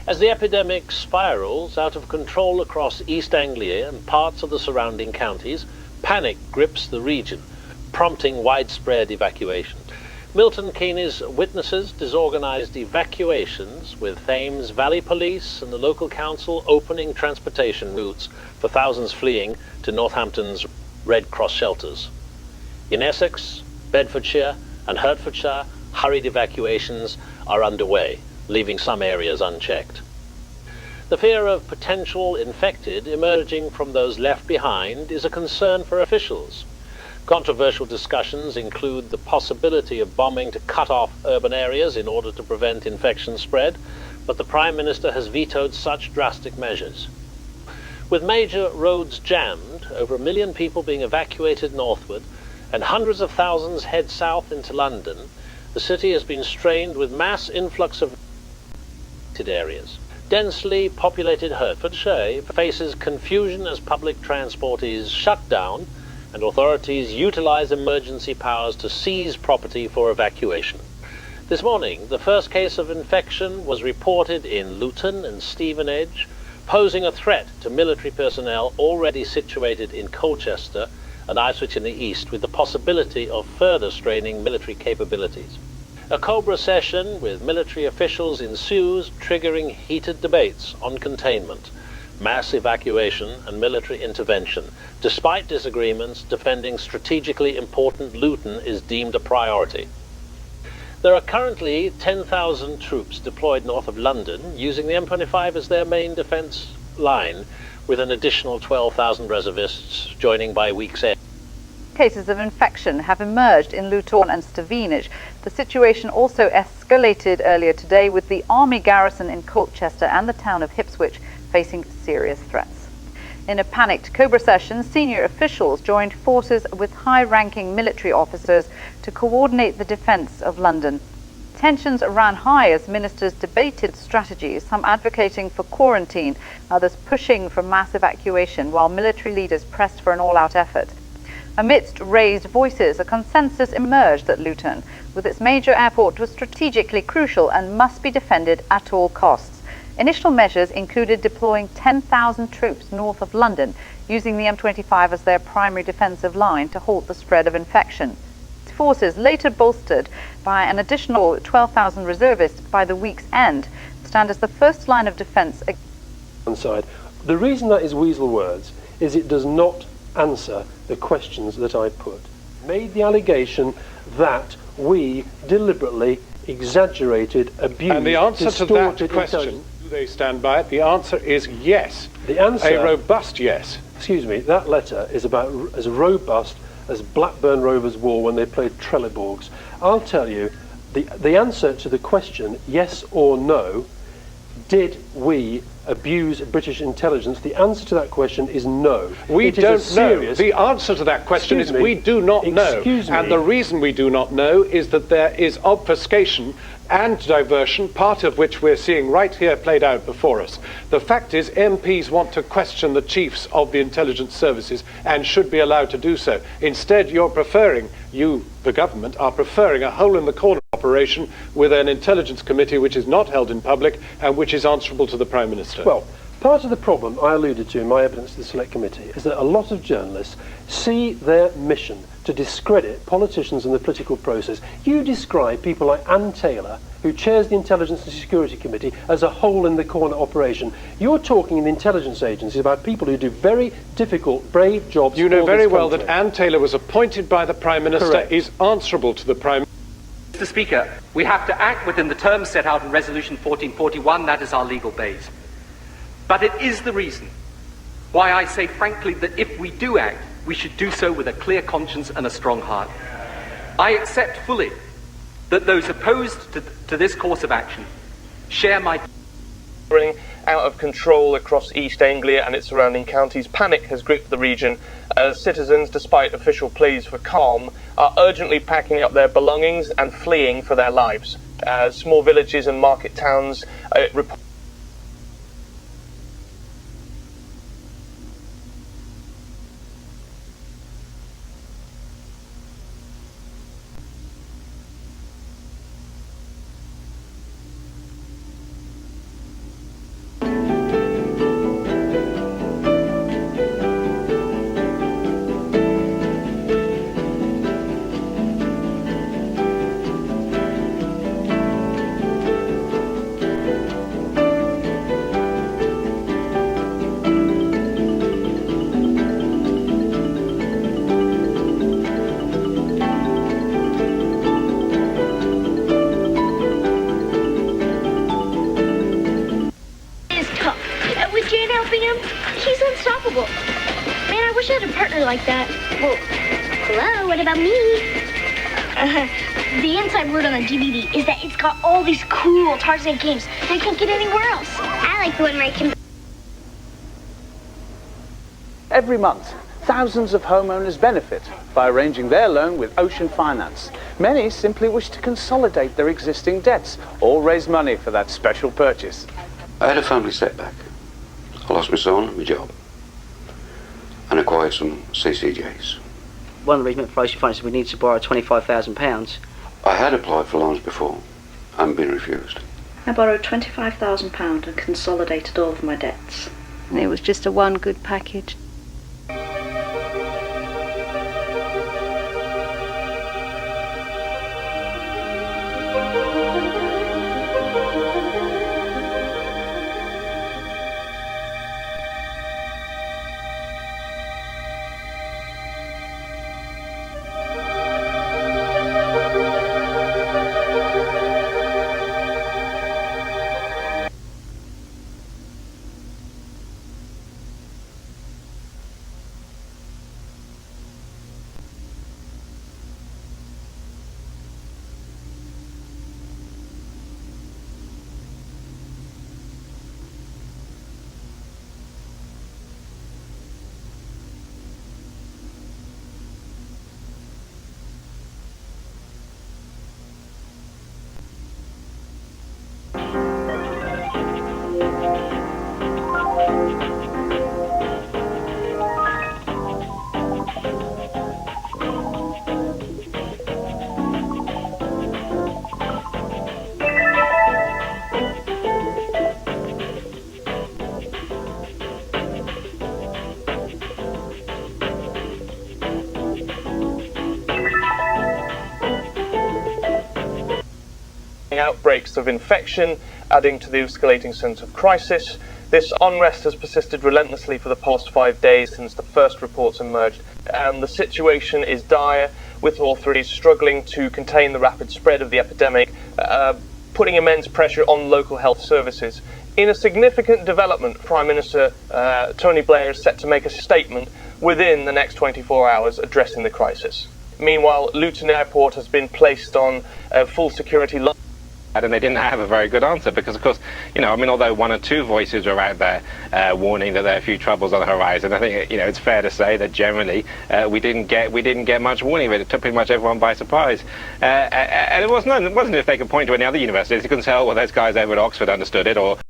As the epidemic spirals out of control across East Anglia and parts of the surrounding counties, panic grips the region, prompting widespread evacuation. Milton Keynes witnesses disorganised evacuations, with Thames Valley Police and the local council opening transportation routes for thousands fleeing to Northampton's Red Cross shelters. In Essex, Bedfordshire and Hertfordshire, hurried evacuations are underway, leaving some areas unchecked. The fear of potential infected emerging from those left behind is a concern for officials. Controversial discussions include the possibility of bombing to cut off urban areas in order to prevent infection spread, but the Prime Minister has vetoed such drastic measures. With major roads jammed, over 1 million people being evacuated northward, and hundreds of thousands head south into London, the city has been strained with mass influx of areas. Densely populated Hertfordshire faces confusion as public transport is shut down and authorities utilise emergency powers to seize property for evacuation. This morning, the first case of infection was reported in Luton and Stevenage, posing a threat to military personnel already situated in Colchester and Ipswich in the east, with the possibility of further straining military capabilities. A Cobra session with military officials ensues, triggering heated debates on containment, mass evacuation and military intervention. Despite disagreements, defending strategically important Luton is deemed a priority. There are currently 10,000 troops deployed north of London, using the M25 as their main defence line, with an additional 12,000 reservists joining by week's end. Cases of infection have emerged in Luton and Stevenage. The situation also escalated earlier today, with the army garrison in Colchester and the town of Ipswich facing serious threats. In a panicked Cobra session, senior officials joined forces with high-ranking military officers to coordinate the defence of London. Tensions ran high as ministers debated strategies, some advocating for quarantine, others pushing for mass evacuation, while military leaders pressed for an all-out effort. Amidst raised voices, a consensus emerged that Luton, with its major airport, was strategically crucial and must be defended at all costs. Initial measures included deploying 10,000 troops north of London, using the M25 as their primary defensive line to halt the spread of infection. Forces later bolstered by an additional 12,000 reservists by the week's end stand as the first line of defence. The reason that is weasel words is it does not answer the questions that I put. Made the allegation that we deliberately exaggerated, abused, and the answer to that question, do they stand by it? The answer is yes. The answer, a robust yes. Excuse me, that letter is about as robust as Blackburn Rovers wore when they played Trelleborgs. I'll tell you, the answer to the question, yes or no, did we abuse British intelligence? The answer to that question is no. We don't know. The answer to that question is we do not know. And the reason we do not know is that there is obfuscation and diversion, part of which we're seeing right here played out before us. The fact is MPs want to question the chiefs of the intelligence services and should be allowed to do so. Instead, the government, are preferring a hole-in-the-corner operation with an intelligence committee which is not held in public and which is answerable to the Prime Minister. Well, part of the problem I alluded to in my evidence to the Select Committee is that a lot of journalists see their mission to discredit politicians and the political process. You describe people like Anne Taylor, who chairs the Intelligence and Security Committee, as a hole-in-the-corner operation. You're talking in the intelligence agencies about people who do very difficult, brave jobs. You know very well that Anne Taylor was appointed by the Prime Minister, correct, is answerable to the Prime Minister. Mr. Speaker, we have to act within the terms set out in Resolution 1441. That is our legal base. But it is the reason why I say frankly that if we do act, we should do so with a clear conscience and a strong heart. I accept fully that those opposed to this course of action share my... Out of control across East Anglia and its surrounding counties, panic has gripped the region as citizens, despite official pleas for calm, are urgently packing up their belongings and fleeing for their lives. Small villages and market towns helping him. He's unstoppable. Man, I wish I had a partner like that. Well, hello, what about me? The inside word on the DVD is that it's got all these cool Tarzan games that I can't get anywhere else. I like the one where I can... Every month, thousands of homeowners benefit by arranging their loan with Ocean Finance. Many simply wish to consolidate their existing debts or raise money for that special purchase. I had a family setback. I lost my son, my job, and acquired some CCJs. One of the reasons for Ocean Finance is we need to borrow £25,000. I had applied for loans before and been refused. I borrowed £25,000 and consolidated all of my debts. And it was just a one good package. Outbreaks of infection, adding to the escalating sense of crisis. This unrest has persisted relentlessly for the past 5 days since the first reports emerged, and the situation is dire, with authorities struggling to contain the rapid spread of the epidemic, putting immense pressure on local health services. In a significant development, Prime Minister Tony Blair is set to make a statement within the next 24 hours addressing the crisis. Meanwhile, Luton Airport has been placed on full security lockdown. And they didn't have a very good answer because, of course, you know, I mean, although one or two voices were out there warning that there are a few troubles on the horizon, I think, you know, it's fair to say that generally we didn't get much warning of it. It took pretty much everyone by surprise. And it wasn't if they could point to any other universities. You couldn't say, oh, well, those guys over at Oxford understood it, or